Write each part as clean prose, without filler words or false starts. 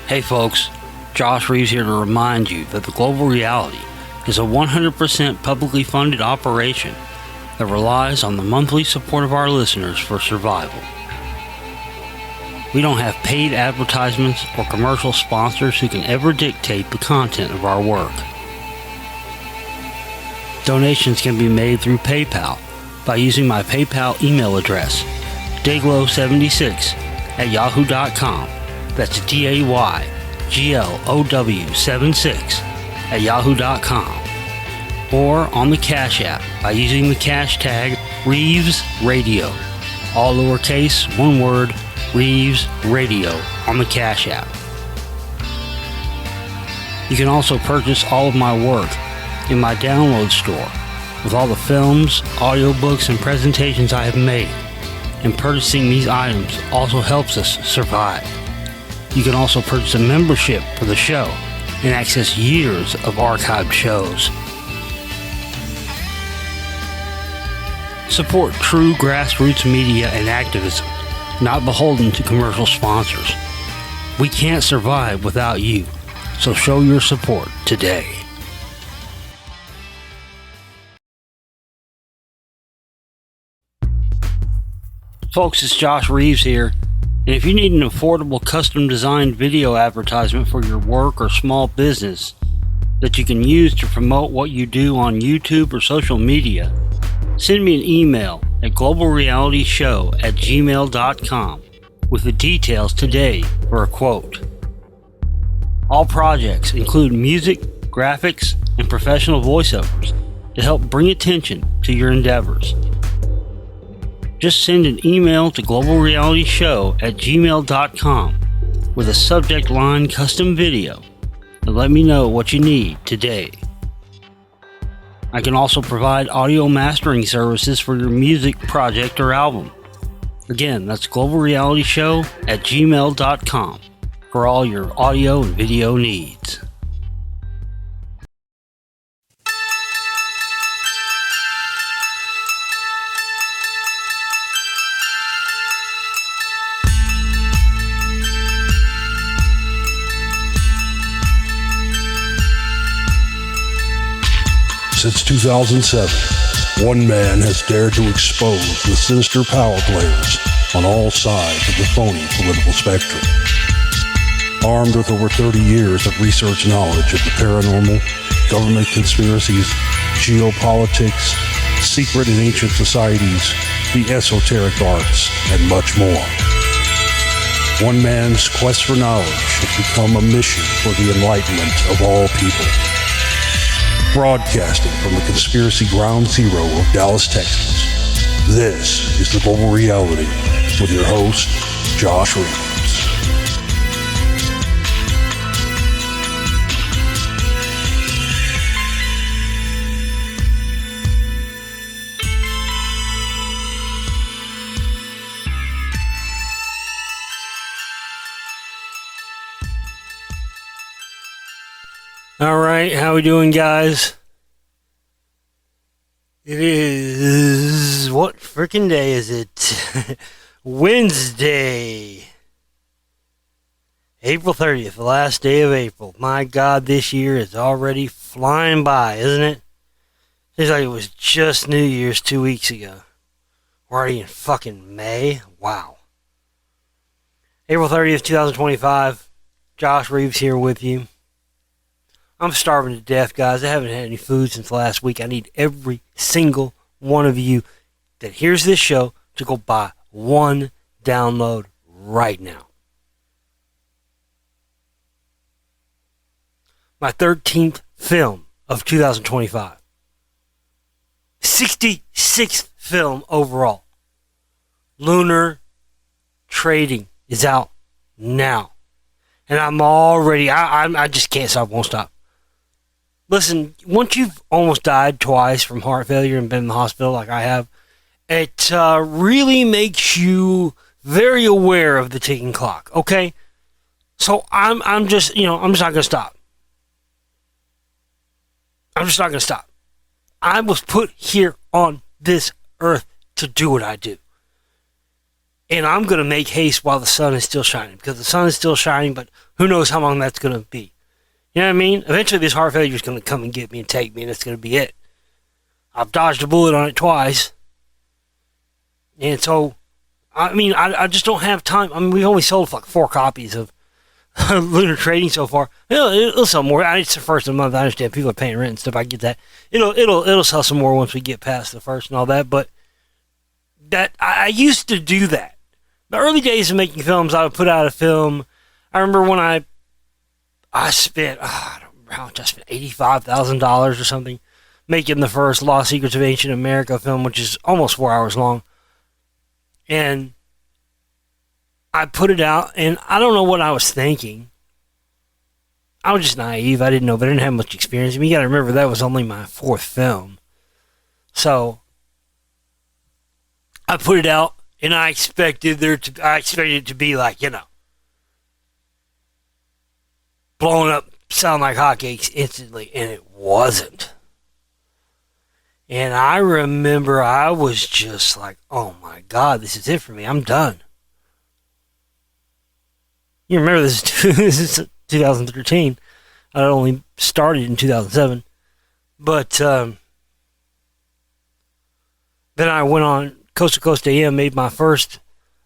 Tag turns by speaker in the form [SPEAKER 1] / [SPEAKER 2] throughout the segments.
[SPEAKER 1] Hey folks, Josh Reeves here to remind you that the Global Reality is a 100% publicly funded operation that relies on the monthly support of our listeners for survival. We don't have paid advertisements or commercial sponsors who can ever dictate the content of our work. Donations can be made through PayPal by using my PayPal email address, dayglow76@yahoo.com. That's DAYGLOW76@yahoo.com. Or on the Cash App by using the cash tag Reeves Radio. All lowercase, one word, Reeves Radio on the Cash App. You can also purchase all of my work in my download store with all the films, audiobooks, and presentations I have made. And purchasing these items also helps us survive. You can also purchase a membership for the show and access years of archived shows. Support true grassroots media and activism, not beholden to commercial sponsors. We can't survive without you, so show your support today. Folks, it's Josh Reeves here, and if you need an affordable custom-designed video advertisement for your work or small business that you can use to promote what you do on YouTube or social media, send me an email at globalrealityshow@gmail.com with the details today for a quote. All projects include music, graphics, and professional voiceovers to help bring attention to your endeavors. Just send an email to globalrealityshow@gmail.com with a subject line custom video and let me know what you need today. I can also provide audio mastering services for your music project or album. Again, that's globalrealityshow@gmail.com for all your audio and video needs.
[SPEAKER 2] Since 2007, one man has dared to expose the sinister power players on all sides of the phony political spectrum. Armed with over 30 years of research knowledge of the paranormal, government conspiracies, geopolitics, secret and ancient societies, the esoteric arts, and much more. One man's quest for knowledge has become a mission for the enlightenment of all people. Broadcasting from the conspiracy ground zero of Dallas, Texas, this is The Global Reality with your host, Josh Reeves.
[SPEAKER 1] All right, how we doing, guys? It is, what freaking day is it? Wednesday, April 30th, the last day of April. My God, this year is already flying by, isn't it? Seems like it was just New Year's 2 weeks ago. We're already in fucking May. Wow. April 30th, 2025. Josh Reeves here with you. I'm starving to death, guys. I haven't had any food since last week. I need every single one of you that hears this show to go buy one download right now. My 13th film of 2025. 66th film overall. Lunar Trading is out now. And I'm already, I just can't stop, won't stop. Listen, once you've almost died twice from heart failure and been in the hospital like I have, it really makes you very aware of the ticking clock, okay? So I'm just not going to stop. I'm just not going to stop. I was put here on this earth to do what I do. And I'm going to make haste while the sun is still shining, because the sun is still shining, but who knows how long that's going to be. You know what I mean? Eventually this heart failure is going to come and get me and take me, and that's going to be it. I've dodged a bullet on it twice. And so, I mean, I just don't have time. I mean, we only sold like 4 copies of Lunar Trading so far. It'll sell more. It's the first of the month. I understand people are paying rent and stuff. I get that. It'll sell some more once we get past the first and all that. But that I used to do that. The early days of making films, I would put out a film. I remember when I spent, I don't remember how much I spent, $85,000 or something, making the first Lost Secrets of Ancient America film, which is almost 4 hours long. And I put it out, and I don't know what I was thinking. I was just naive. I didn't know, but I didn't have much experience. I mean, you got to remember, that was only my 4th film. So I put it out, and I expected it to be like, blowing up, sound like hotcakes instantly, and it wasn't. And I remember I was just like, oh my God, this is it for me. I'm done. You remember this is 2013. I only started in 2007. But then I went on Coast to Coast AM, made my first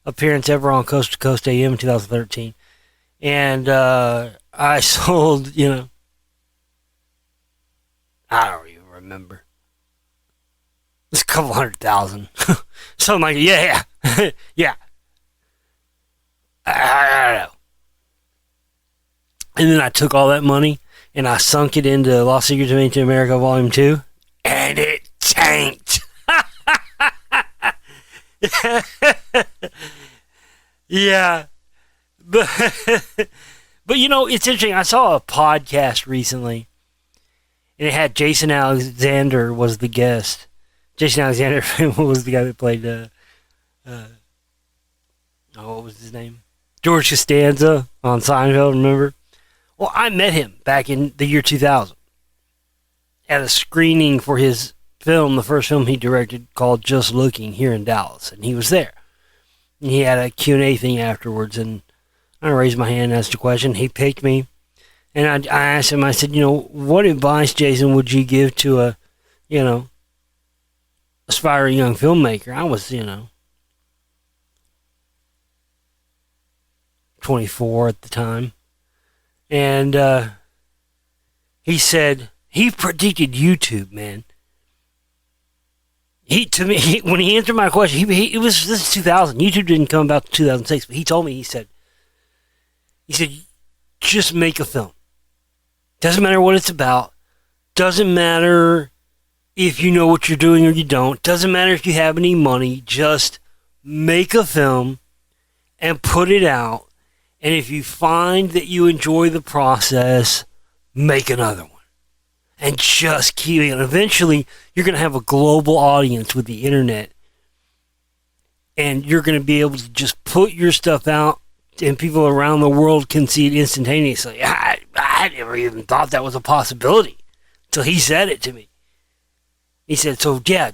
[SPEAKER 1] appearance ever on Coast to Coast AM in 2013. And I sold, I don't even remember. It's a couple 100,000. Something like that. Yeah. Yeah. I don't know. And then I took all that money and I sunk it into Lost Secrets of Ancient America Volume 2. And it tanked. Yeah. But it's interesting. I saw a podcast recently. And it had Jason Alexander was the guest. Jason Alexander was the guy that played, what was his name? George Costanza on Seinfeld, remember? Well, I met him back in the year 2000 at a screening for his film, the first film he directed called Just Looking here in Dallas. And he was there. And he had a Q&A thing afterwards, and I raised my hand and asked a question. He picked me. And I asked him, I said, what advice, Jason, would you give to a, aspiring young filmmaker? I was, 24 at the time. And he said, he predicted YouTube, man. When he answered my question, this is 2000. YouTube didn't come about 2006, but he told me, he said, just make a film. Doesn't matter what it's about. Doesn't matter if you know what you're doing or you don't. Doesn't matter if you have any money. Just make a film and put it out. And if you find that you enjoy the process, make another one. And just keep it. And eventually, you're going to have a global audience with the internet. And you're going to be able to just put your stuff out, and people around the world can see it instantaneously. I never even thought that was a possibility until he said it to me. He said, so yeah,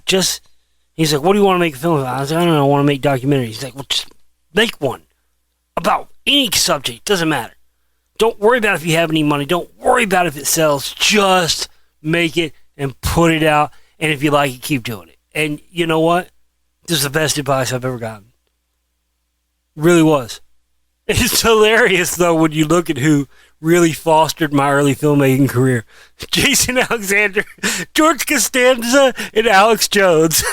[SPEAKER 1] he's like, what do you want to make a film about? I was like, I don't know, I want to make documentaries. He's like, well, just make one about any subject. Doesn't matter. Don't worry about if you have any money. Don't worry about if it sells. Just make it and put it out. And if you like it, keep doing it. And you know what? This is the best advice I've ever gotten. Really was. It's hilarious, though, when you look at who really fostered my early filmmaking career. Jason Alexander, George Costanza, and Alex Jones.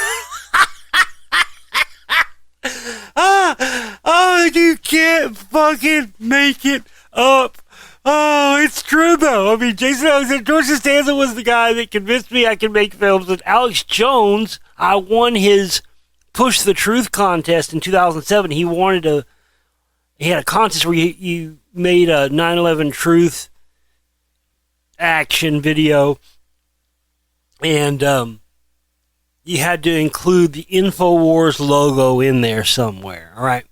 [SPEAKER 1] You can't fucking make it up. Oh, it's true, though. I mean, Jason Alexander, George Costanza was the guy that convinced me I could make films. And Alex Jones, I won his Push the Truth contest in 2007. He had a contest where you made a 9/11 truth action video, and you had to include the InfoWars logo in there somewhere, all right?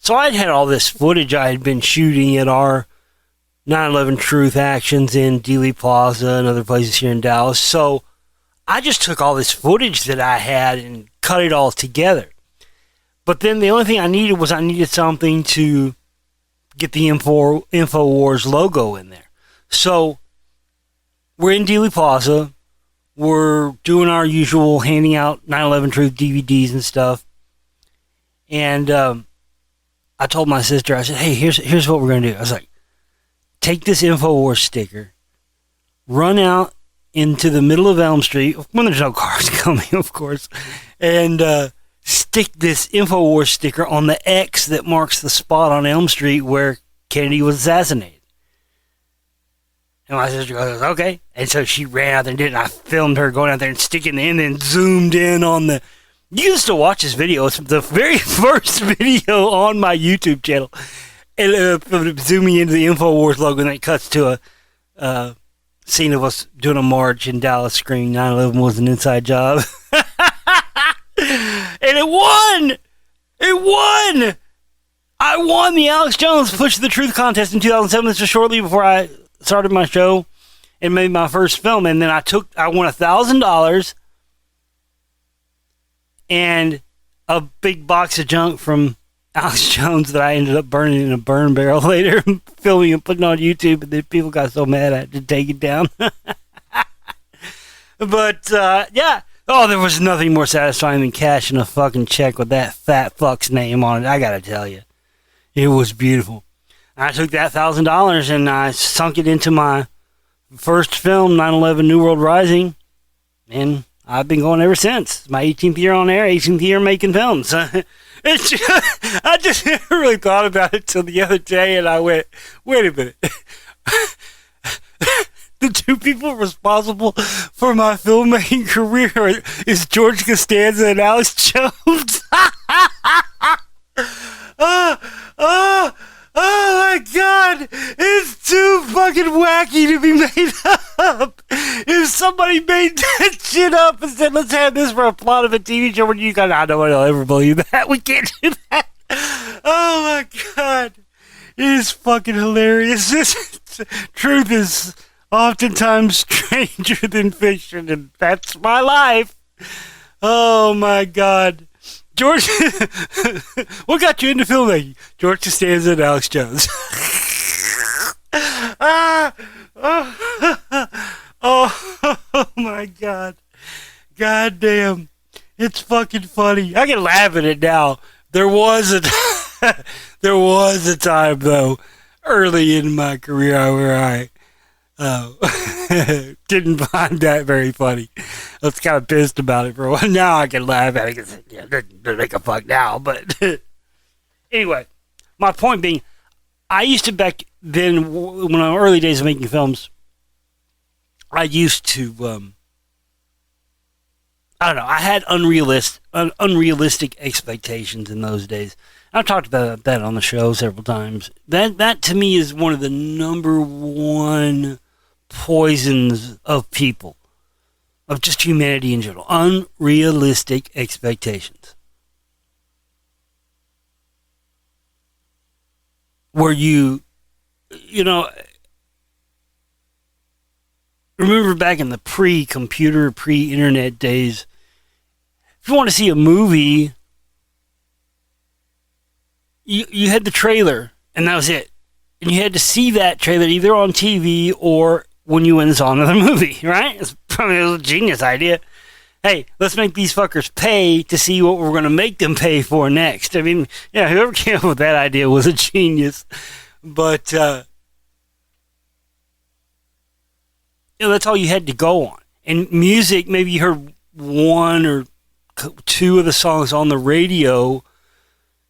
[SPEAKER 1] So I'd had all this footage I had been shooting at our 9/11 truth actions in Dealey Plaza and other places here in Dallas. So I just took all this footage that I had and cut it all together. But then the only thing I needed something to get the InfoWars logo in there. So we're in Dealey Plaza. We're doing our usual handing out 9/11 Truth DVDs and stuff. And I told my sister, I said, hey, here's what we're going to do. I was like, take this InfoWars sticker, run out into the middle of Elm Street, when there's no cars coming, of course, and stick this InfoWars sticker on the X that marks the spot on Elm Street where Kennedy was assassinated. And my sister goes, okay. And so she ran out there and did it. And I filmed her going out there and sticking it in and zoomed in on the... You used to watch this video. It's the very first video on my YouTube channel. And zooming into the InfoWars logo, and it cuts to a scene of us doing a march in Dallas screaming 9/11 was an inside job. And it won! It won! I won the Alex Jones Push the Truth contest in 2007. This was shortly before I started my show and made my first film. And then I won $1,000 and a big box of junk from Alex Jones that I ended up burning in a burn barrel later, filming and putting on YouTube. And then people got so mad I had to take it down. But, yeah. Oh, there was nothing more satisfying than cashing a fucking check with that fat fuck's name on it. I gotta tell you. It was beautiful. I took that $1,000 and I sunk it into my first film, 9/11 New World Rising. And I've been going ever since. It's my 18th year on air, 18th year making films. I just never really thought about it till the other day, and I went, wait a minute. The two people responsible for my filmmaking career is George Costanza and Alex Jones. Oh my God, it's too fucking wacky to be made up. If somebody made that shit up and said, let's have this for a plot of a TV show, when you go, I don't want to ever believe that. We can't do that. Oh my God, it is fucking hilarious. Truth is oftentimes stranger than fiction, and that's my life. Oh my God. George, what got you into filmmaking? George Costanza and Alex Jones. Oh my God. God damn. It's fucking funny. I can laugh at it now. There was a time, though, early in my career where I didn't find that very funny. I was kind of pissed about it for a while. Now I can laugh at it because it doesn't make a fuck now. But anyway, my point being, I used to back then, when in the early days of making films, I used to, I don't know, I had unrealistic expectations in those days. I've talked about that on the show several times. That to me is one of the number one poisons of people, of just humanity in general. Unrealistic expectations. Where you know, remember back in the pre-computer, pre-internet days, if you want to see a movie, you had the trailer, and that was it. And you had to see that trailer either on TV or when you went and saw another movie, right? It's probably a genius idea. Hey, let's make these fuckers pay to see what we're going to make them pay for next. I mean, yeah, whoever came up with that idea was a genius. But, that's all you had to go on. And music, maybe you heard one or two of the songs on the radio.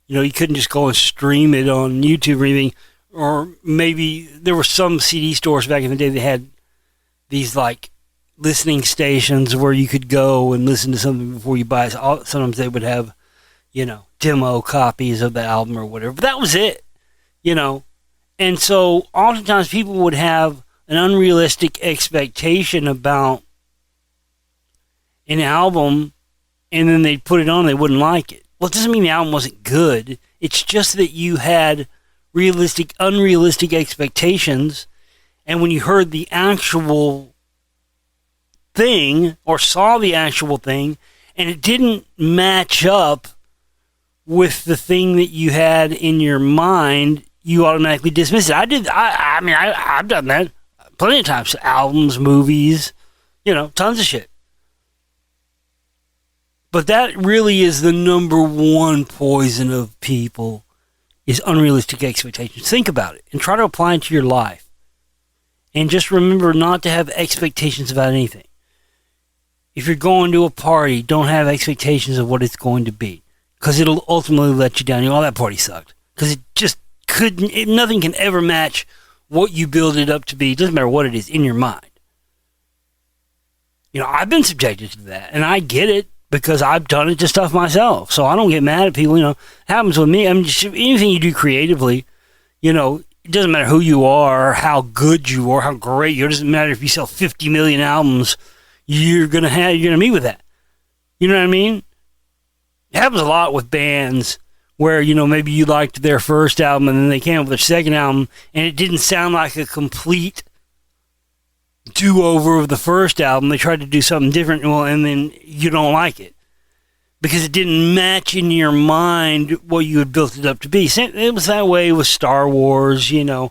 [SPEAKER 1] You couldn't just go and stream it on YouTube or anything. Or maybe there were some CD stores back in the day that had these, like, listening stations where you could go and listen to something before you buy it. Sometimes they would have, demo copies of the album or whatever. But that was it, And so oftentimes people would have an unrealistic expectation about an album, and then they'd put it on and they wouldn't like it. Well, it doesn't mean the album wasn't good. It's just that you had unrealistic expectations, and when you heard the actual thing or saw the actual thing and it didn't match up with the thing that you had in your mind, you automatically dismiss it. I've done that plenty of times. Albums, movies, tons of shit. But that really is the number one poison of people, is unrealistic expectations. Think about it and try to apply it to your life. And just remember not to have expectations about anything. If you're going to a party, don't have expectations of what it's going to be, because it'll ultimately let you down. Oh, that party sucked. Because it just nothing can ever match what you build it up to be. It doesn't matter what it is in your mind. I've been subjected to that, and I get it because I've done it to stuff myself. So I don't get mad at people. It happens with me. I mean, just anything you do creatively, it doesn't matter who you are, how good you are, how great you are. It doesn't matter if you sell 50 million albums. You're gonna meet with that. You know what I mean? It happens a lot with bands where, maybe you liked their first album and then they came up with their second album and it didn't sound like a complete do-over of the first album. They tried to do something different, and then you don't like it because it didn't match in your mind what you had built it up to be. It was that way with Star Wars, I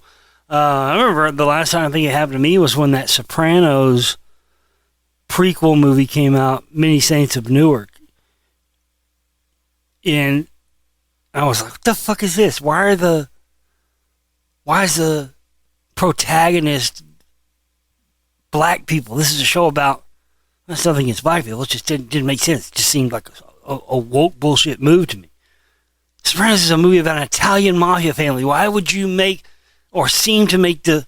[SPEAKER 1] remember the last time I think it happened to me was when that Sopranos prequel movie came out, Many Saints of Newark. And I was like, what the fuck is this? Why is the protagonist black people? This is a show about, that's nothing against black people. It just didn't make sense. It just seemed like a woke bullshit move to me. Sopranos is a movie about an Italian mafia family. Why would you make or seem to make the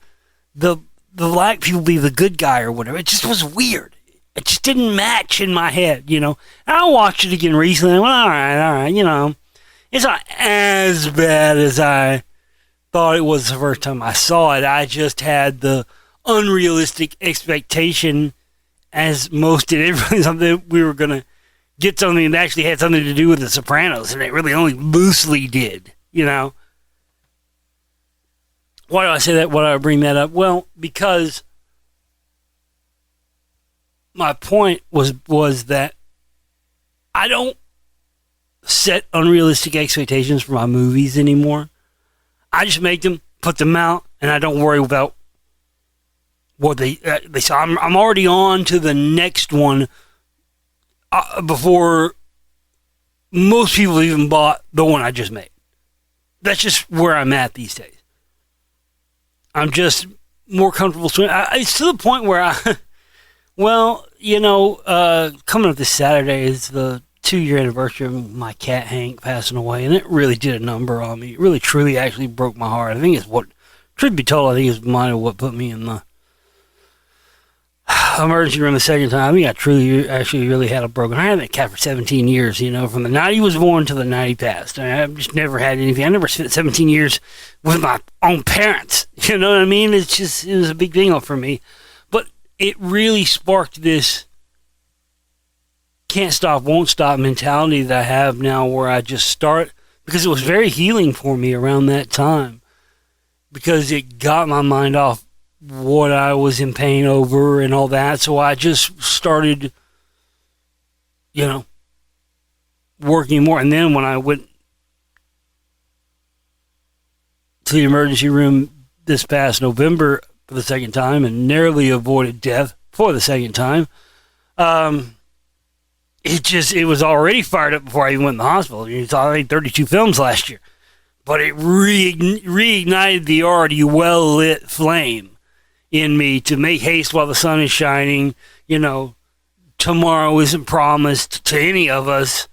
[SPEAKER 1] black people be the good guy or whatever? It just was weird. It just didn't match in my head, And I watched it again recently. I went, all right, It's not as bad as I thought it was the first time I saw it. I just had the unrealistic expectation, as most did everybody, something we were going to get something that actually had something to do with The Sopranos, and it really only loosely did, Why do I say that? Why do I bring that up? Well, because my point was that I don't set unrealistic expectations for my movies anymore. I just make them, put them out, and I don't worry about what they saw. I'm already on to the next one before most people even bought the one I just made. That's just where I'm at these days. I'm just more comfortable swimming. It's to the point where coming up this Saturday is the 2-year anniversary of my cat Hank passing away, and it really did a number on me. It really, truly, actually broke my heart. I think it's what, truth be told, I think it's mine what put me in the emergency room the second time. I think I truly, actually, really had a broken heart. I had that cat for 17 years, from the night he was born to the night he passed. I've just never had anything. I never spent 17 years with my own parents. You know what I mean? It was a big deal for me. But it really sparked this can't stop, won't stop mentality that I have now, where I just start, because it was very healing for me around that time, because it got my mind off what I was in pain over and all that. So I just started, working more. And then when I went to the emergency room this past November for the second time and narrowly avoided death for the second time, it was already fired up before I even went in the hospital. I saw 32 films last year. But it reignited the already well-lit flame in me to make haste while the sun is shining. Tomorrow isn't promised to any of us.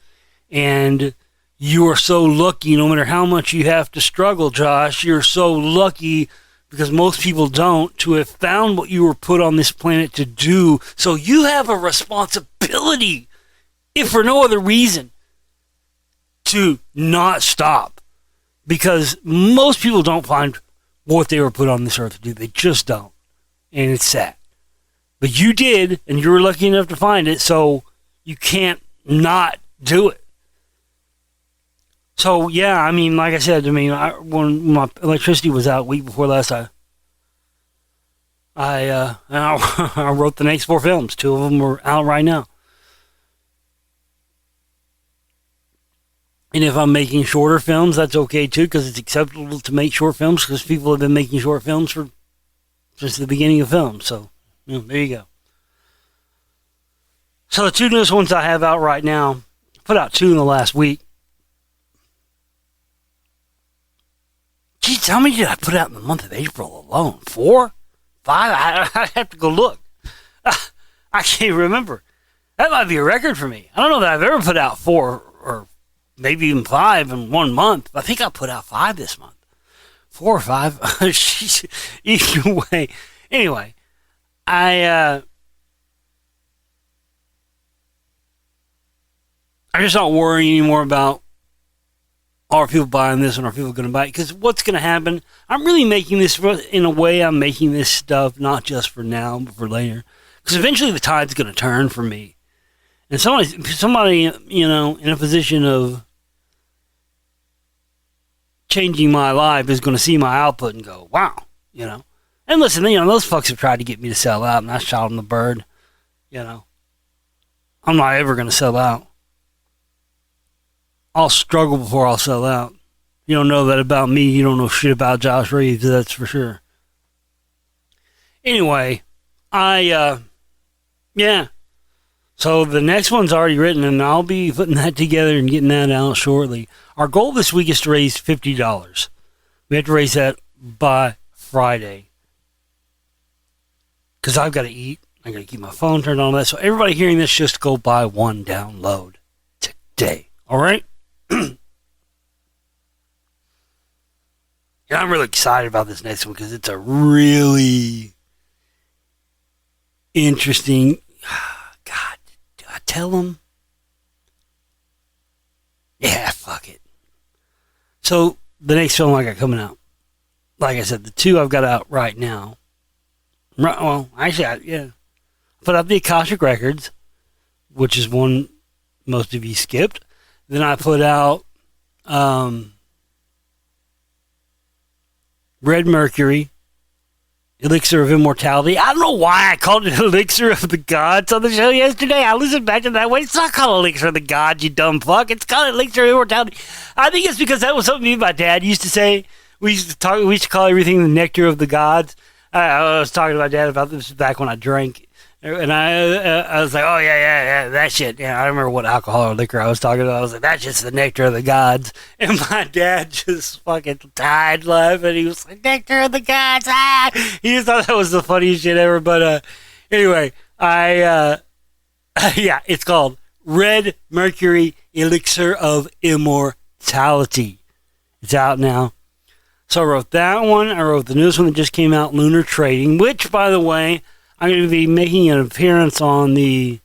[SPEAKER 1] And you are so lucky, no matter how much you have to struggle, Josh, you're so lucky, because most people don't, to have found what you were put on this planet to do. So you have a responsibility, if for no other reason, to not stop. Because most people don't find what they were put on this earth to do. They just don't. And it's sad. But you did, and you were lucky enough to find it, so you can't not do it. So, yeah, I mean, like I said, when my electricity was out week before last, I wrote the next 4 films. 2 of them are out right now. And if I'm making shorter films, that's okay too, because it's acceptable to make short films, because people have been making short films since the beginning of film. So, there you go. So the two newest ones I have out right now, put out 2 in the last week. Geez, how many did I put out in the month of April alone? 4? 5? I have to go look. I can't remember. That might be a record for me. I don't know that I've ever put out 4 or maybe even 5 in 1 month. I think I put out 5 this month. 4 or 5. Either way. Anyway, I'm just not worrying anymore about are people buying this and are people going to buy it? Because what's going to happen, I'm really making this, in a way, I'm making this stuff not just for now, but for later. Because eventually the tide's going to turn for me. And somebody, in a position of changing my life is going to see my output and go, wow, And listen, those fucks have tried to get me to sell out, and I shot them the bird, I'm not ever going to sell out. I'll struggle before I'll sell out. You don't know that about me. You don't know shit about Josh Reeves, that's for sure. Anyway, yeah. So the next one's already written, and I'll be putting that together and getting that out shortly. Our goal this week is to raise $50. We have to raise that by Friday. Because I've got to eat. I got to keep my phone turned on. That. So everybody hearing this, just go buy one download today. All right? Yeah, I'm really excited about this next one because it's a really interesting. God, do I tell them? Yeah, fuck it. So the next film I got coming out, like I said, the 2 I've got out right now. Well, actually, I put out the Akashic Records, which is one most of you skipped. Then I put out Red Mercury, Elixir of Immortality. I don't know why I called it Elixir of the Gods on the show yesterday. I listened back to that way. It's not called Elixir of the Gods, you dumb fuck. It's called Elixir of Immortality. I think it's because that was something me and my dad used to say. We used to call everything the nectar of the gods. I was talking to my dad about this back when I drank. And I was like, oh, yeah, that shit. Yeah, I remember what alcohol or liquor I was talking about. I was like, that's just the nectar of the gods. And my dad just fucking died laughing. He was like, nectar of the gods. Ah! He just thought that was the funniest shit ever. But anyway, yeah, it's called Red Mercury Elixir of Immortality. It's out now. So I wrote that one. I wrote the newest one that just came out, Lunar Trading, which, by the way, I'm going to be making an appearance on the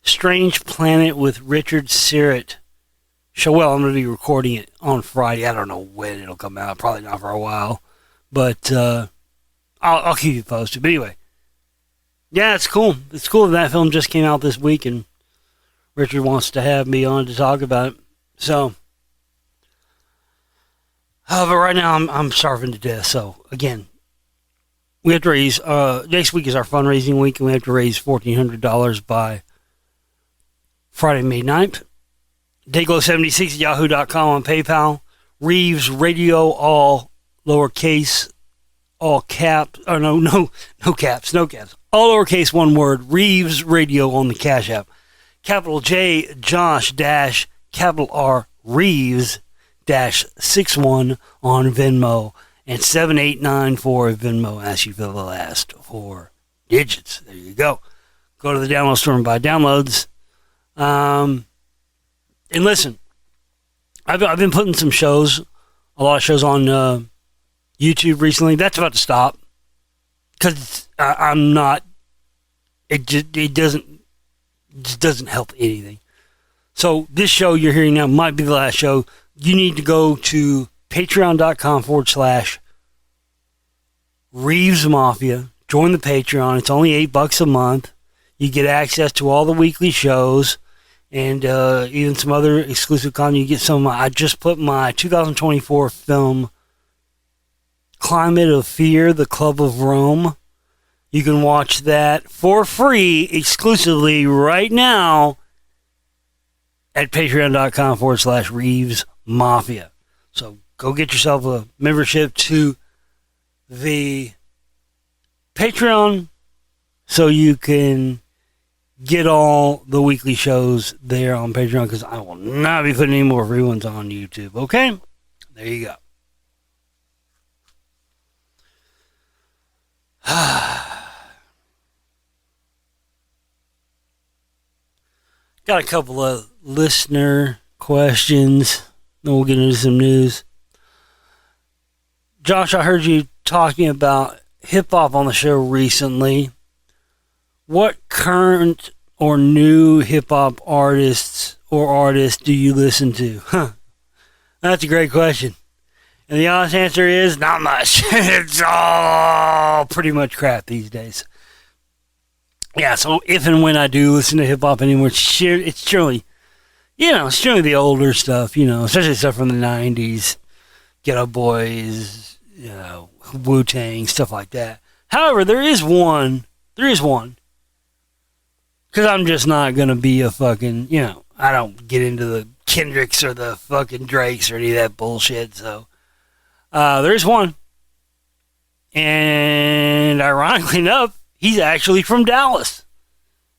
[SPEAKER 1] Strange Planet with Richard Syrett show. Well, I'm going to be recording it on Friday. I don't know when it'll come out. Probably not for a while. But I'll keep you posted. But anyway, yeah, it's cool. It's cool that film just came out this week, and Richard wants to have me on to talk about it. So, but right now I'm starving to death. So, again, we have to raise, next week is our fundraising week, and we have to raise $1,400 by Friday, May 9th. Dayglow76 at yahoo.com on PayPal. Reeves Radio, all lowercase, all caps, or no caps. All lowercase, one word. Reeves Radio on the Cash App. Capital J, Josh, dash, capital R, Reeves, dash, 61 on Venmo. And 7894 if Venmo asks you for the last 4 digits. There you go. Go to the download store and buy downloads. And listen, I've been putting some shows, a lot of shows on YouTube recently. That's about to stop because I'm not. It just doesn't help anything. So this show you're hearing now might be the last show. You need to go to patreon.com/Reeves Mafia. Join the Patreon. It's only $8 a month. You get access to all the weekly shows and even some other exclusive content. You get some. I just put my 2024 film Climate of Fear, The Club of Rome. You can watch that for free exclusively right now at patreon.com/Reeves Mafia. So go get yourself a membership to the Patreon so you can get all the weekly shows there on Patreon, because I will not be putting any more reruns on YouTube. Okay? There you go. Got a couple of listener questions. Then we'll get into some news. Josh, I heard you talking about hip-hop on the show recently. What current or new hip-hop artists do you listen to? That's a great question. And the honest answer is not much. It's all pretty much crap these days. Yeah, so if and when I do listen to hip-hop anymore, it's generally the older stuff, especially stuff from the 90s, Ghetto Boys, Wu-Tang, stuff like that. However, there is one, because I'm just not going to be a fucking, I don't get into the Kendricks or the fucking Drakes or any of that bullshit, so there is one. And ironically enough, he's actually from Dallas.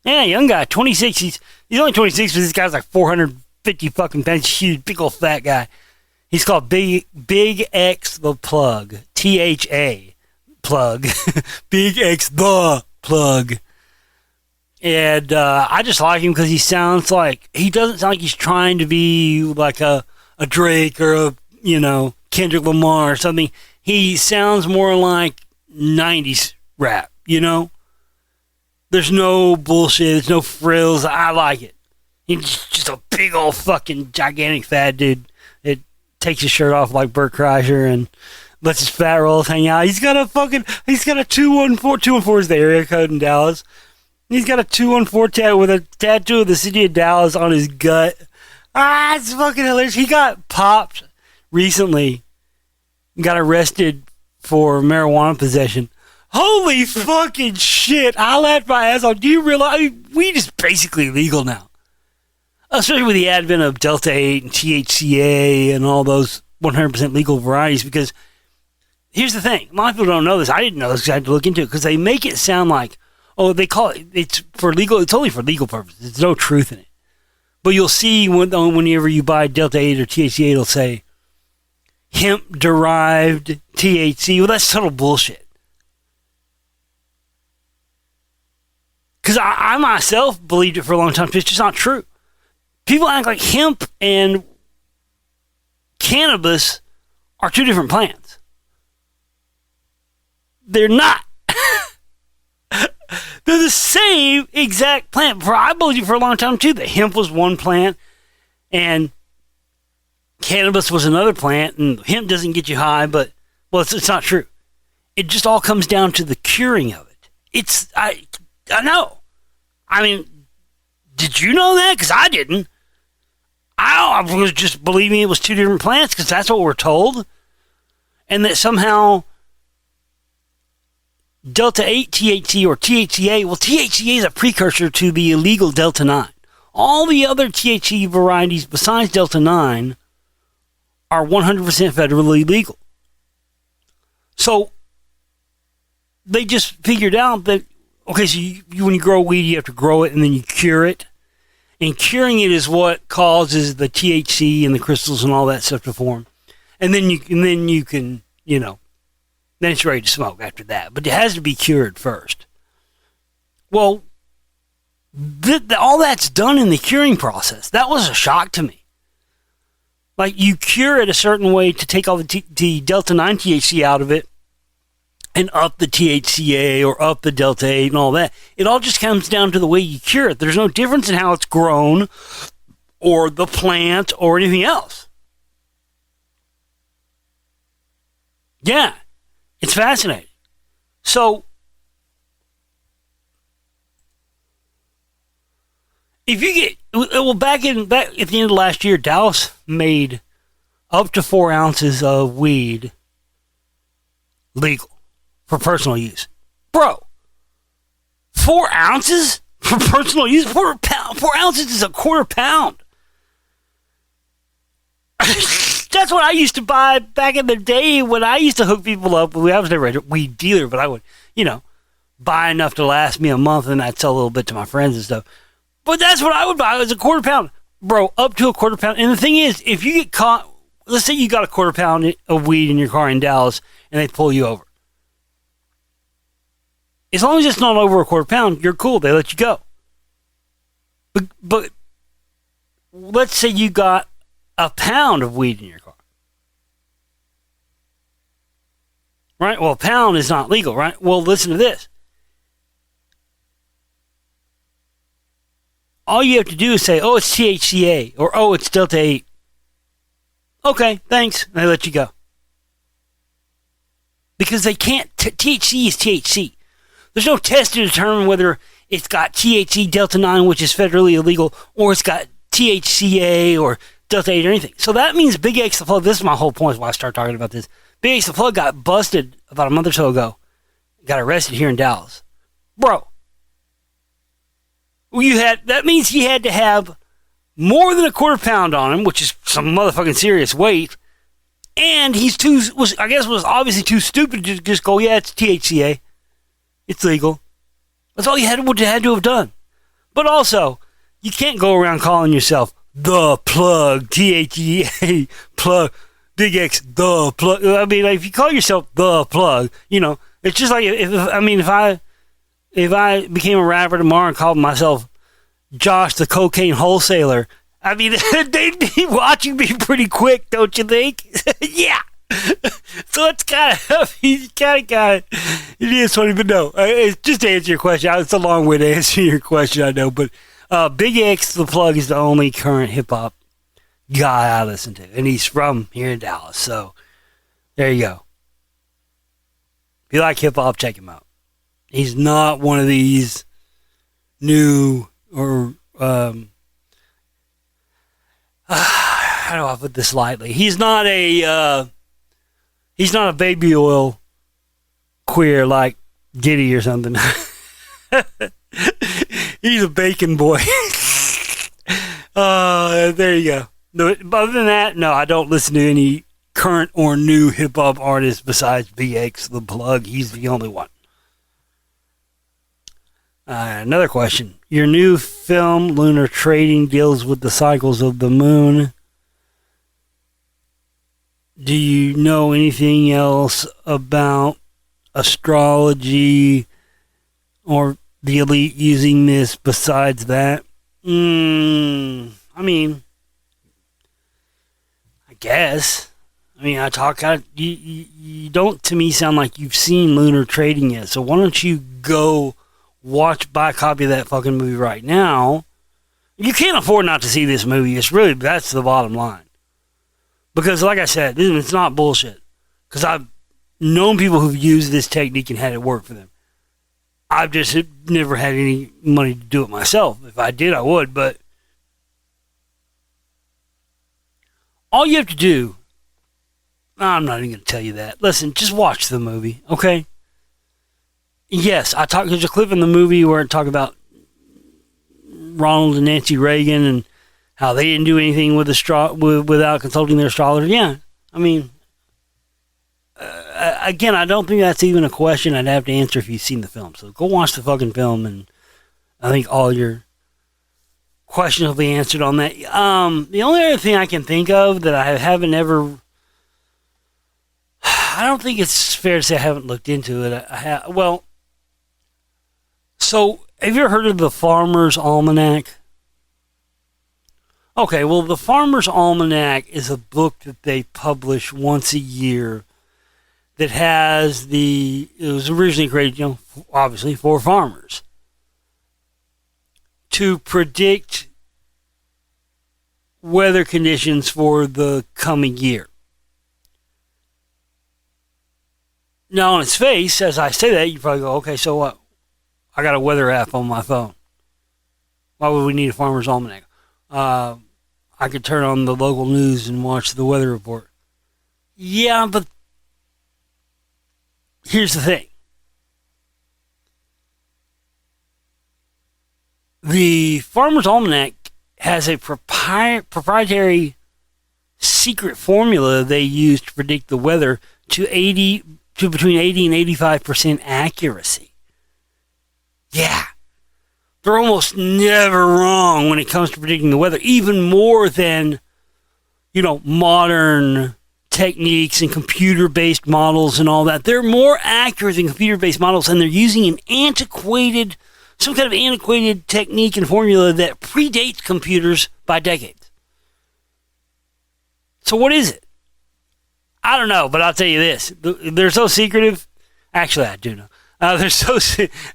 [SPEAKER 1] Yeah, young guy, 26. He's only 26, but this guy's like 450 fucking pounds, huge, big old fat guy. He's called Big X the Plug. THA Plug. Big X the Plug. And I just like him because he doesn't sound like he's trying to be like a Drake or a, Kendrick Lamar or something. He sounds more like 90s rap, There's no bullshit. There's no frills. I like it. He's just a big old fucking gigantic fat dude that takes his shirt off like Bert Kreischer and lets his fat rolls hang out. He's got a 214. 214 is the area code in Dallas. He's got a 214 tat with a tattoo of the city of Dallas on his gut. It's fucking hilarious. He got popped recently. Got arrested for marijuana possession. Holy fucking shit. I laughed my ass off. Do you realize weed is basically legal now? Especially with the advent of Delta 8 and THCA and all those 100% legal varieties, because here's the thing. A lot of people don't know this. I didn't know this because I had to look into it, because they make it sound like, they call it's only for legal purposes. There's no truth in it. But you'll see whenever you buy Delta 8 or THCA, it'll say hemp-derived THC. Well, that's total bullshit. Because I myself believed it for a long time. It's just not true. People act like hemp and cannabis are two different plants. They're not. They're the same exact plant. I believed for a long time, too, that hemp was one plant and cannabis was another plant, and hemp doesn't get you high, but, it's not true. It just all comes down to the curing of it. I know. I mean, did you know that? Because I didn't. I was just believing it was two different plants because that's what we're told. And that somehow Delta 8 THC or THCA, THCA is a precursor to the illegal Delta 9. All the other THC varieties besides Delta 9 are 100% federally legal. So they just figured out that, okay, so when you grow weed, you have to grow it and then you cure it. And curing it is what causes the THC and the crystals and all that stuff to form. And then you can, then it's ready to smoke after that. But it has to be cured first. Well, all that's done in the curing process. That was a shock to me. Like, you cure it a certain way to take all the Delta 9 THC out of it and up the THCA or up the Delta 8 and all that. It all just comes down to the way you cure it. There's no difference in how it's grown or the plant or anything else. Yeah, it's fascinating. So, if you get, back at the end of last year, Dallas made up to 4 ounces of weed legal for personal use. Bro, 4 ounces for personal use? 4 ounces is a quarter pound. That's what I used to buy back in the day when I used to hook people up. I was never a weed dealer, but I would, buy enough to last me a month, and I'd sell a little bit to my friends and stuff. But that's what I would buy. It was a quarter pound. Bro, up to a quarter pound. And the thing is, if you get caught, let's say you got a quarter pound of weed in your car in Dallas, and they pull you over. As long as it's not over a quarter pound, you're cool. They let you go. But let's say you got a pound of weed in your car. Right? Well, a pound is not legal, right? Well, listen to this. All you have to do is say, oh, it's THCA, or oh, it's Delta 8. Okay, thanks. And they let you go. Because they can't, THC is THC. There's no test to determine whether it's got THC Delta 9, which is federally illegal, or it's got THCA or Delta 8 or anything. So that means Big X the Plug, this is my whole point why I started talking about this. Big X the Plug got busted about a month or so ago. Got arrested here in Dallas. Bro. That means he had to have more than a quarter pound on him, which is some motherfucking serious weight. And was obviously too stupid to just go, yeah, it's THCA. It's legal. That's all you had to have done. But also, you can't go around calling yourself the Plug, THCA Plug, Big X, the Plug. I mean, like, if you call yourself the Plug, it's just like if I became a rapper tomorrow and called myself Josh the Cocaine Wholesaler, I mean, they'd be watching me pretty quick, don't you think? Yeah. So it's kind of, it is funny, but no, it's just to answer your question. It's a long way to answer your question, I know, but Big X the Plug is the only current hip-hop guy I listen to, and he's from here in Dallas, so there you go. If you like hip-hop, check him out. He's not one of these new, or how do I put this lightly? He's not a baby oil queer like Diddy or something. He's a bacon boy. There you go. No, other than that, no, I don't listen to any current or new hip-hop artists besides Big X the Plug. He's the only one. Another question. Your new film, Lunar Trading, deals with the cycles of the moon. Do you know anything else about astrology or the elite using this besides that? I mean, I guess. I mean, you don't to me sound like you've seen Lunar Trading yet, so why don't you go buy a copy of that fucking movie right now? You can't afford not to see this movie. That's the bottom line. Because like I said, it's not bullshit. Because I've known people who've used this technique and had it work for them. I've just never had any money to do it myself. If I did, I would, but all you have to do, I'm not even going to tell you that. Listen, just watch the movie, okay? Yes, there's a clip in the movie where it talks about Ronald and Nancy Reagan and how they didn't do anything without consulting their astrologer. Yeah, I mean, again, I don't think that's even a question I'd have to answer if you've seen the film. So go watch the fucking film, and I think all your questions will be answered on that. The only other thing I can think of that I haven't ever, I don't think it's fair to say I haven't looked into it. So have you ever heard of the Farmer's Almanac? Okay, well, the Farmer's Almanac is a book that they publish once a year that has it was originally created, obviously for farmers to predict weather conditions for the coming year. Now, on its face, as I say that, you probably go, okay, so what? I got a weather app on my phone. Why would we need a Farmer's Almanac? I could turn on the local news and watch the weather report. Yeah, but here's the thing. The Farmer's Almanac has a proprietary secret formula they use to predict the weather to between 80 and 85% accuracy. Yeah. They're almost never wrong when it comes to predicting the weather, even more than, modern techniques and computer-based models and all that. They're more accurate than computer-based models, and they're using some kind of antiquated technique and formula that predates computers by decades. So what is it? I don't know, but I'll tell you this. They're so secretive. Actually, I do know. They're so...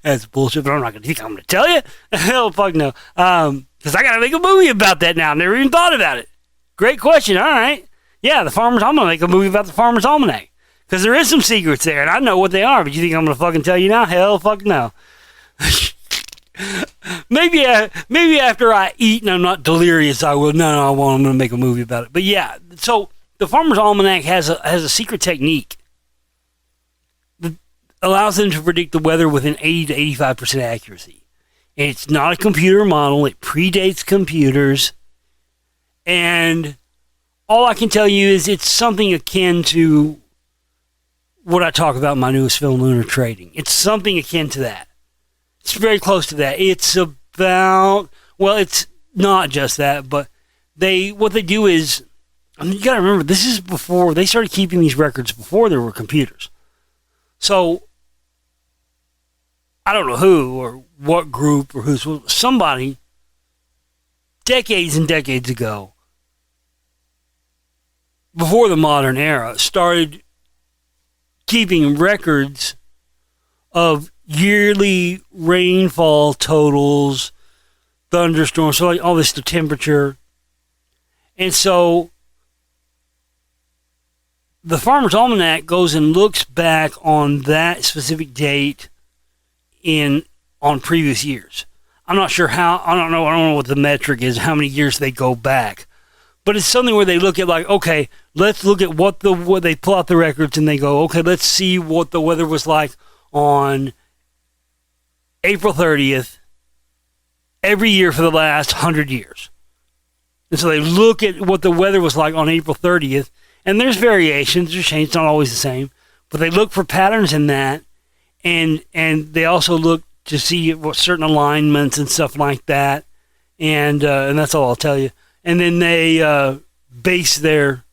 [SPEAKER 1] That's bullshit, but I'm not going to tell you. Hell, fuck no. Because I got to make a movie about that now. Never even thought about it. Great question. All right. Yeah, I'm going to make a movie about the Farmer's Almanac. Because there is some secrets there, and I know what they are, but you think I'm going to fucking tell you now? Hell, fuck no. Maybe after I eat and I'm not delirious, I will. No, I'm going to make a movie about it. But yeah, so the Farmer's Almanac has a secret technique that allows them to predict the weather within 80 to 85% accuracy. And it's not a computer model. It predates computers. And all I can tell you is it's something akin to what I talk about in my newest film, Lunar Trading. It's something akin to that. It's very close to that. It's about, well, it's not just that, but what they do is, you got to remember, this is before, they started keeping these records before there were computers. So, I don't know who or what group or somebody decades and decades ago, before the modern era, started keeping records of yearly rainfall totals, thunderstorms, so like all this, the temperature. And so the Farmer's Almanac goes and looks back on that specific date on previous years. I'm not sure how, I don't know what the metric is, how many years they go back. But it's something where they look at like, okay, let's look at what they pull out the records and they go, okay, let's see what the weather was like on April 30th every year for the last 100 years. And so they look at what the weather was like on April 30th, and there's variations, there's change, it's not always the same, but they look for patterns in that, and they also look to see what certain alignments and stuff like that, and that's all I'll tell you. And then they base their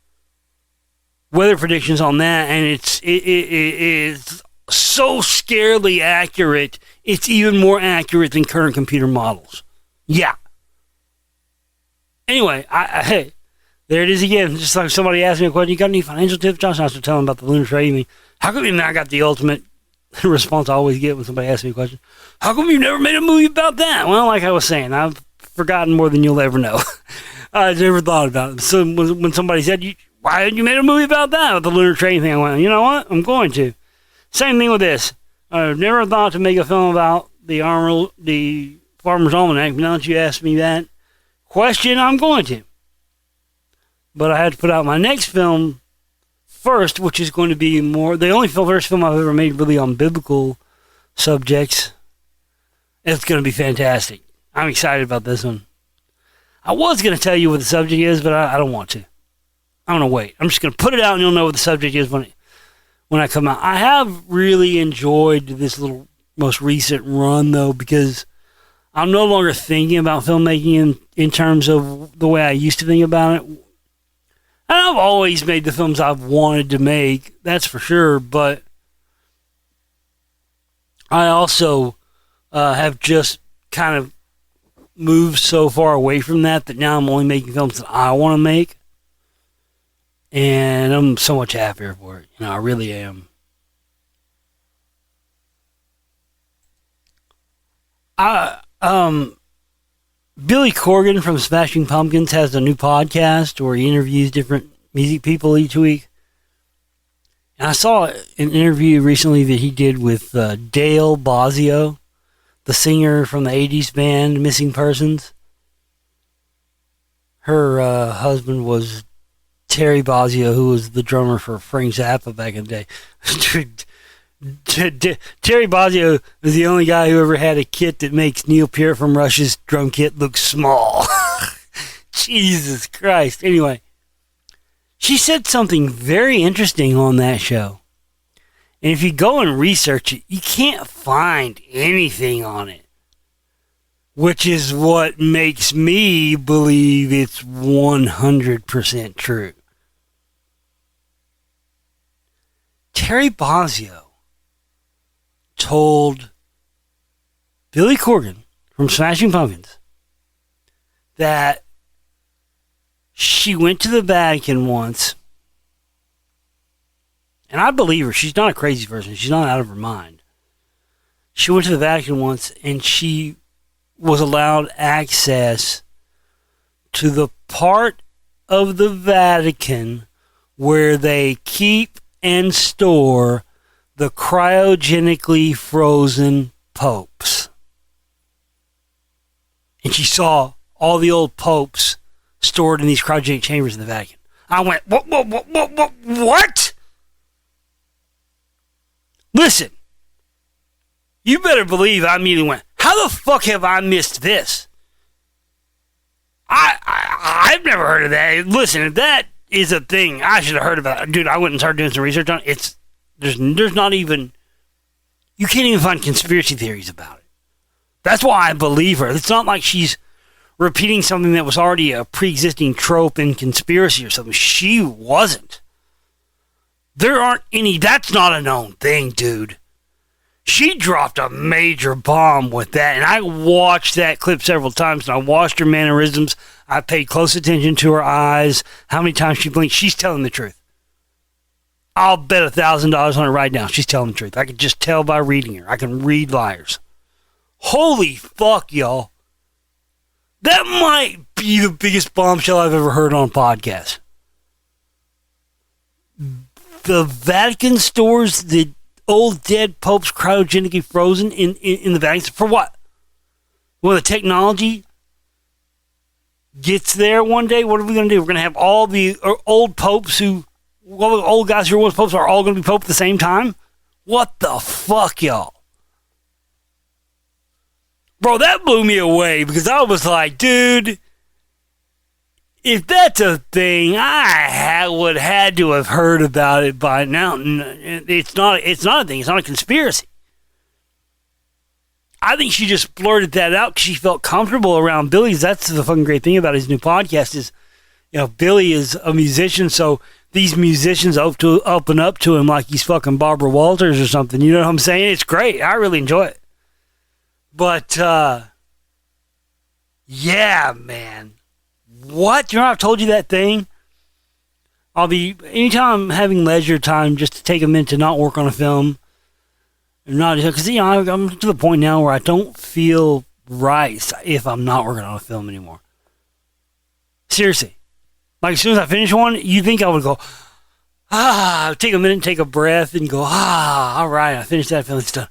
[SPEAKER 1] weather predictions on that, and it's so scarily accurate, it's even more accurate than current computer models. Yeah. Anyway, hey, there it is again. Just like somebody asked me a question, you got any financial tips, Josh? And I was telling them about the lunar trading. How come I got the ultimate response I always get when somebody asks me a question? How come you've never made a movie about that? Well, like I was saying, I've forgotten more than you'll ever know. I never thought about it. So when somebody said, why hadn't you made a movie about that, with the lunar trading thing? I went, you know what? I'm going to. Same thing with this. I've never thought to make a film about the Farmer's Almanac. Now that you asked me that question, I'm going to. But I had to put out my next film first, which is going to be the first film I've ever made really on biblical subjects. It's going to be fantastic. I'm excited about this one. I was going to tell you what the subject is, but I don't want to. I'm going to wait. I'm just going to put it out and you'll know what the subject is when I come out. I have really enjoyed this little most recent run, though, because I'm no longer thinking about filmmaking in terms of the way I used to think about it. And I've always made the films I've wanted to make, that's for sure, but I also have just kind of moved so far away from that now I'm only making films that I want to make. And I'm so much happier for it. I really am. Billy Corgan from Smashing Pumpkins has a new podcast where he interviews different music people each week. And I saw an interview recently that he did with Dale Bozzio, the singer from the 80s band Missing Persons. Her husband was Terry Bozzio, who was the drummer for Frank Zappa back in the day. Terry Bozzio is the only guy who ever had a kit that makes Neil Peart from Rush's drum kit look small. Jesus Christ. Anyway, She said something very interesting on that show. And if you go and research it, you can't find anything on it. Which is what makes me believe it's 100% true. Terry Bozzio told Billy Corgan from Smashing Pumpkins that she went to the Vatican once, and I believe her. She's not a crazy person. She's not out of her mind. She went to the Vatican once, and she was allowed access to the part of the Vatican where they keep and store the cryogenically frozen popes. And she saw all the old popes stored in these cryogenic chambers in the Vatican. I went, what? Listen, you better believe I immediately went, how the fuck have I missed this? I've never heard of that. Listen, if that is a thing, I should have heard about it. Dude, I went and started doing some research on it. There's not even, you can't even find conspiracy theories about it. That's why I believe her. It's not like she's repeating something that was already a pre-existing trope in conspiracy or something. She wasn't. There aren't any, that's not a known thing, dude. She dropped a major bomb with that, and I watched that clip several times, and I watched her mannerisms. I paid close attention to her eyes, how many times she blinked. She's telling the truth. I'll bet $1,000 on it right now. She's telling the truth. I can just tell by reading her. I can read liars. Holy fuck, y'all. That might be the biggest bombshell I've ever heard on podcast. The Vatican stores the old dead popes cryogenically frozen in the Vatican. For what? When the technology gets there one day, what are we going to do? We're going to have all the old popes all the old guys who are once popes are all going to be pope at the same time? What the fuck, y'all? Bro, that blew me away because I was like, dude, if that's a thing, I would had to have heard about it by now. It's not a thing. It's not a conspiracy. I think she just blurted that out because she felt comfortable around Billy. That's the fucking great thing about his new podcast is, Billy is a musician, so these musicians open up to him like he's fucking Barbara Walters or something. You know what I'm saying? It's great. I really enjoy it. But, yeah, man. What? You know, I've told you that thing? Anytime I'm having leisure time just to take a minute to not work on a film, because, I'm to the point now where I don't feel right if I'm not working on a film anymore. Seriously. Like, as soon as I finish one, you think I would go, take a minute and take a breath and go, all right, I finished that film, it's done.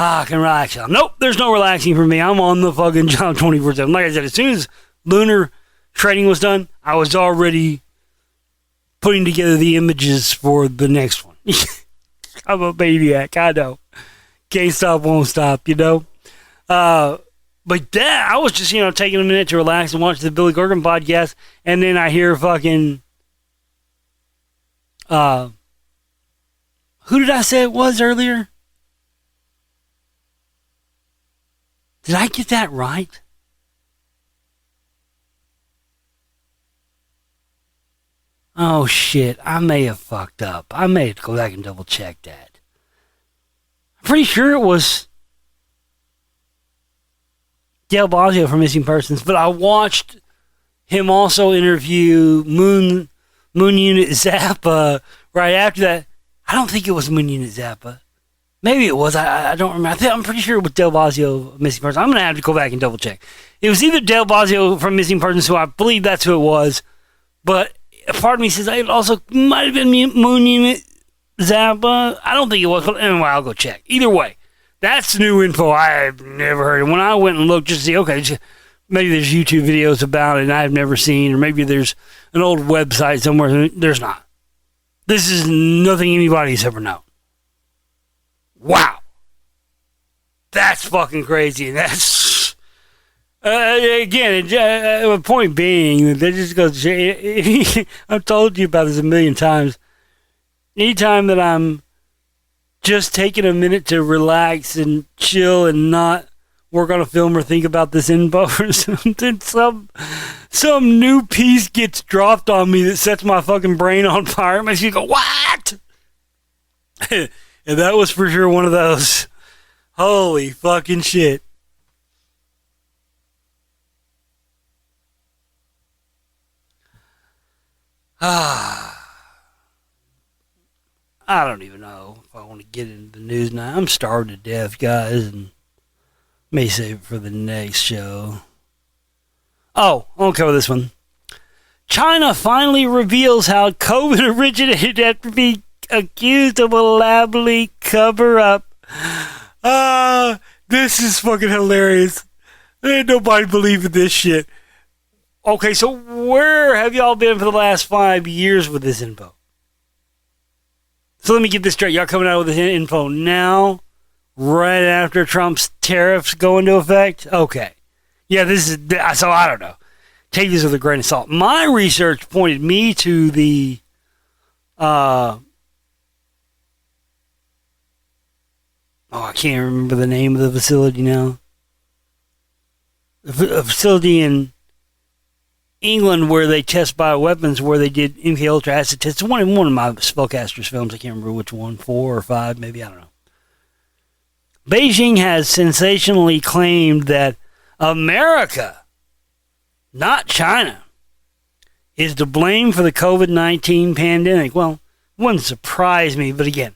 [SPEAKER 1] I can relax now. Nope, there's no relaxing for me. I'm on the fucking job 24/7. Like I said, as soon as Lunar Trading was done, I was already putting together the images for the next one. I'm a maniac, I know. Can't stop, won't stop, But that, I was just, taking a minute to relax and watch the Billy Corgan podcast, and then I hear fucking, who did I say it was earlier? Did I get that right? Oh shit, I may have fucked up. I may have to go back and double check that. I'm pretty sure it was Dale Bozzio from Missing Persons, but I watched him also interview Moon Unit Zappa right after that. I don't think it was Moon Unit Zappa. Maybe it was. I don't remember. I'm pretty sure it was Dale Bozzio of Missing Persons. I'm going to have to go back and double check. It was either Dale Bozzio from Missing Persons, who I believe that's who it was, but a part of me says it also might have been Moon Unit Zappa. I don't think it was, but anyway, I'll go check. Either way, that's new info I've never heard. And when I went and looked just to see, okay, maybe there's YouTube videos about it and I've never seen, or maybe there's an old website somewhere. There's not. This is nothing anybody's ever known. Wow. That's fucking crazy. Again, the point being, that just goes. I've told you about this a million times. Anytime that I'm just taking a minute to relax and chill and not work on a film or think about this info or something, some new piece gets dropped on me that sets my fucking brain on fire. It makes me go, what? And that was for sure one of those. Holy fucking shit. I don't even know if I want to get into the news now. I'm starved to death, guys, and may save it for the next show. Oh, I'll cover this one. China finally reveals how COVID originated after being accused of a lab leak cover-up. This is fucking hilarious. Ain't nobody believing this shit. Okay, so where have y'all been for the last 5 years with this info? So let me get this straight. Y'all coming out with this info now, right after Trump's tariffs go into effect? Okay. Yeah, this is, so I don't know. Take this with a grain of salt. My research pointed me to the, I can't remember the name of the facility now. A facility in England where they test bioweapons, where they did MK Ultra acid tests. One of my Spellcasters films. I can't remember which one, 4 or 5, maybe, I don't know. Beijing has sensationally claimed that America, not China, is to blame for the COVID-19 pandemic. Well, it wouldn't surprise me, but again,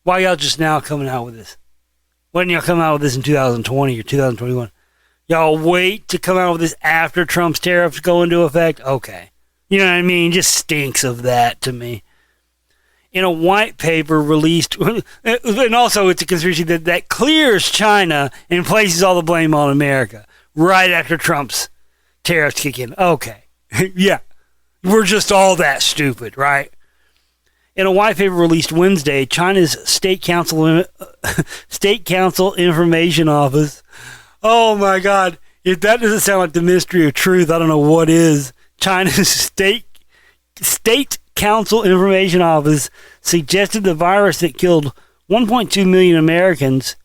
[SPEAKER 1] why y'all just now coming out with this? Why didn't y'all come out with this in 2020 or 2021? Y'all wait to come out with this after Trump's tariffs go into effect? Okay. You know what I mean? Just stinks of that to me. In a white paper released, and also it's a conspiracy that clears China and places all the blame on America right after Trump's tariffs kick in. Okay. Yeah. We're just all that stupid, right? In a white paper released Wednesday, China's State Council Information Office. Oh my God. If that doesn't sound like the Ministry of Truth, I don't know what is. China's State Council Information Office suggested the virus that killed 1.2 million Americans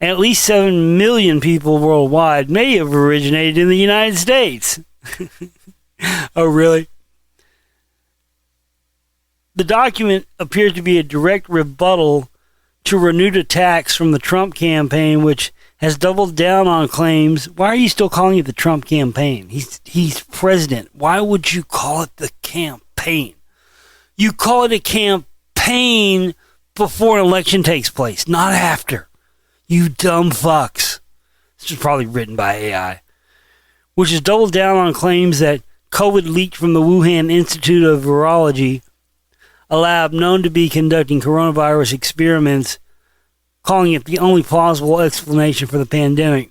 [SPEAKER 1] and at least 7 million people worldwide may have originated in the United States. Oh, really? The document appears to be a direct rebuttal to renewed attacks from the Trump campaign, which has doubled down on claims. Why are you still calling it the Trump campaign? He's president. Why would you call it the campaign? You call it a campaign before an election takes place, not after. You dumb fucks. This was probably written by AI. Which has doubled down on claims that COVID leaked from the Wuhan Institute of Virology, a lab known to be conducting coronavirus experiments, calling it the only plausible explanation for the pandemic.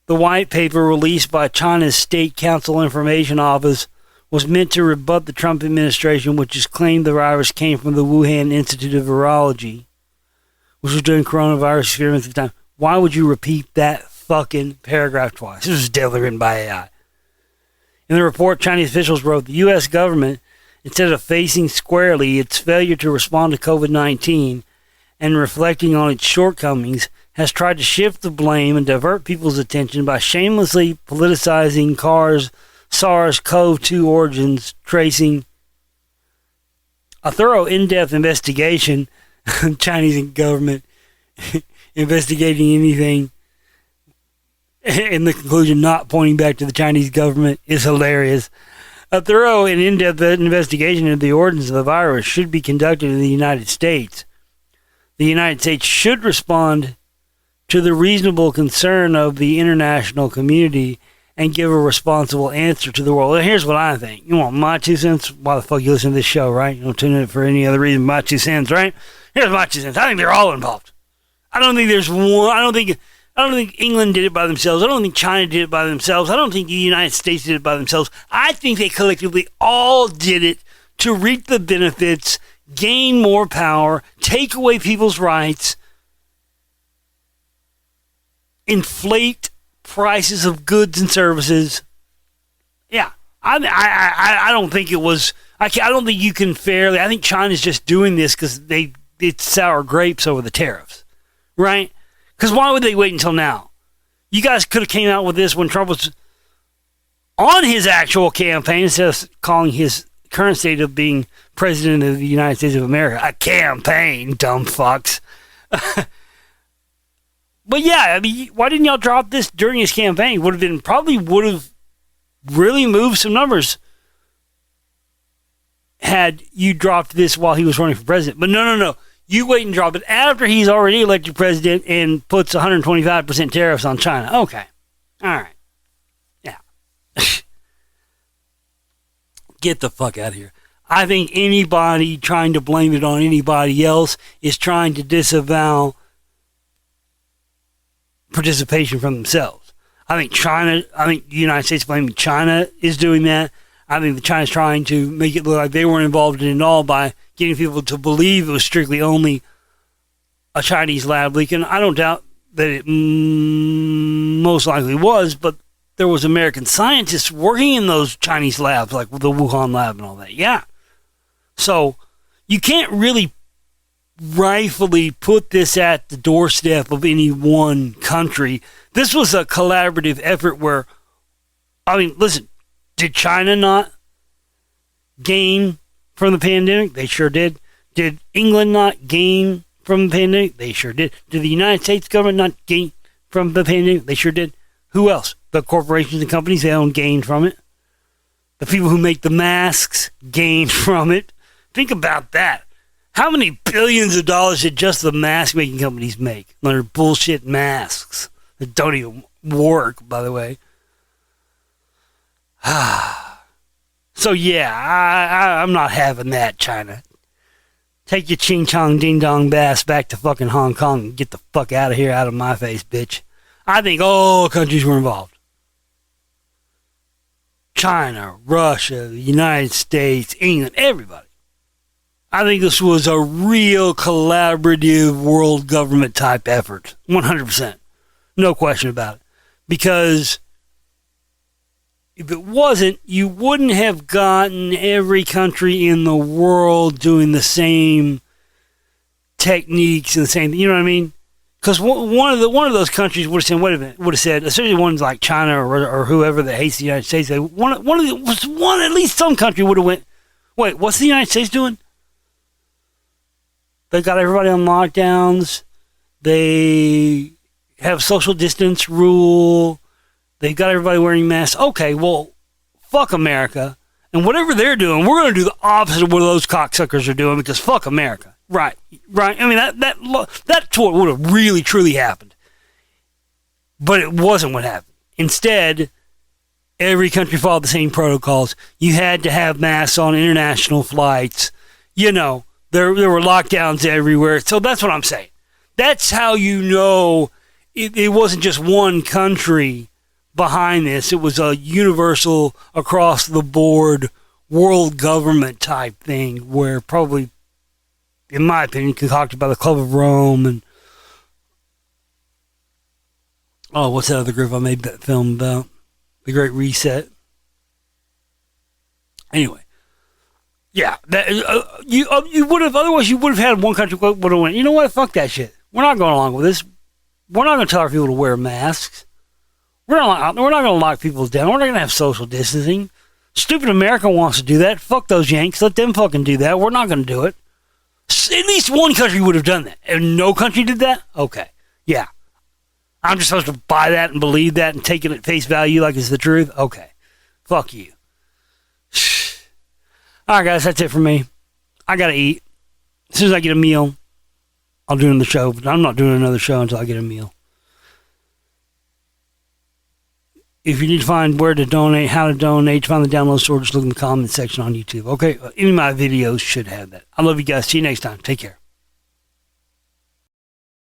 [SPEAKER 1] The white paper released by China's State Council Information Office was meant to rebut the Trump administration, which has claimed the virus came from the Wuhan Institute of Virology, which was doing coronavirus experiments at the time. Why would you repeat that fucking paragraph twice? This was definitely written by AI. In the report, Chinese officials wrote, the U.S. government, instead of facing squarely its failure to respond to COVID-19 and reflecting on its shortcomings, has tried to shift the blame and divert people's attention by shamelessly politicizing SARS-CoV-2 origins, tracing a thorough, in-depth investigation of Chinese government investigating anything, and the conclusion not pointing back to the Chinese government is hilarious. A thorough and in-depth investigation of the origins of the virus should be conducted in the United States. The United States should respond to the reasonable concern of the international community and give a responsible answer to the world. Well, here's what I think. You want my 2 cents? Why the fuck you listen to this show, right? You don't tune in for any other reason. My 2 cents, right? Here's my 2 cents. I think they're all involved. I don't think there's one. I don't think England did it by themselves. I don't think China did it by themselves. I don't think the United States did it by themselves. I think they collectively all did it to reap the benefits, gain more power, take away people's rights, inflate prices of goods and services. Yeah, I don't think it was. I don't think you can fairly. I think China's just doing this because it's sour grapes over the tariffs, right? Because why would they wait until now? You guys could have came out with this when Trump was on his actual campaign instead of calling his current state of being president of the United States of America a campaign, dumb fucks. But yeah, I mean, why didn't y'all drop this during his campaign? Would have really moved some numbers had you dropped this while he was running for president. But no. You wait and drop it after he's already elected president and puts 125% tariffs on China. Okay. All right. Yeah. Get the fuck out of here. I think anybody trying to blame it on anybody else is trying to disavow participation from themselves. I think the United States blaming China is doing that. I think that China's trying to make it look like they weren't involved in it all by getting people to believe it was strictly only a Chinese lab leak. And I don't doubt that it most likely was, but there was American scientists working in those Chinese labs, like the Wuhan lab and all that. Yeah. So you can't really rightfully put this at the doorstep of any one country. This was a collaborative effort where, I mean, listen, did China not gain from the pandemic? They sure did. Did England not gain from the pandemic? They sure did. Did the United States government not gain from the pandemic? They sure did. Who else? The corporations and companies they own gained from it. The people who make the masks gained from it. Think about that. How many billions of dollars did just the mask making companies make? Their bullshit masks that don't even work, by the way. So yeah, I'm not having that, China. Take your ching chong ding dong bass back to fucking Hong Kong and get the fuck out of here, out of my face, bitch. I think all countries were involved. China, Russia, the United States, England, everybody. I think this was a real collaborative world government type effort. 100%. No question about it. Because if it wasn't, you wouldn't have gotten every country in the world doing the same techniques and the same, you know what I mean? Because one of those countries would have said, wait a minute, would have said, especially ones like China or whoever that hates the United States, at least some country would have went, wait, what's the United States doing? They got everybody on lockdowns. They have social distance rule. They got everybody wearing masks. Okay, well, fuck America. And whatever they're doing, we're going to do the opposite of what those cocksuckers are doing because fuck America. Right. I mean, that's what would have really, truly happened. But it wasn't what happened. Instead, every country followed the same protocols. You had to have masks on international flights. You know, there were lockdowns everywhere. So that's what I'm saying. That's how you know it wasn't just one country behind this. It was a universal, across the board, world government type thing where probably, in my opinion, concocted by the Club of Rome and what's that other group I made that film about? The Great Reset. Anyway, yeah, that you would have, otherwise you would have had one country would have went, you know what, fuck that shit. We're not going along with this. We're not going to tell our people to wear masks. We're not going to lock people down. We're not going to have social distancing. Stupid America wants to do that. Fuck those Yanks. Let them fucking do that. We're not going to do it. At least one country would have done that. And no country did that? Okay. Yeah. I'm just supposed to buy that and believe that and take it at face value like it's the truth? Okay. Fuck you. All right, guys. That's it for me. I got to eat. As soon as I get a meal, I'll do another show. But I'm not doing another show until I get a meal. If you need to find where to donate, how to donate, find the download store, just look in the comment section on YouTube. Okay, any of my videos should have that. I love you guys. See you next time. Take care.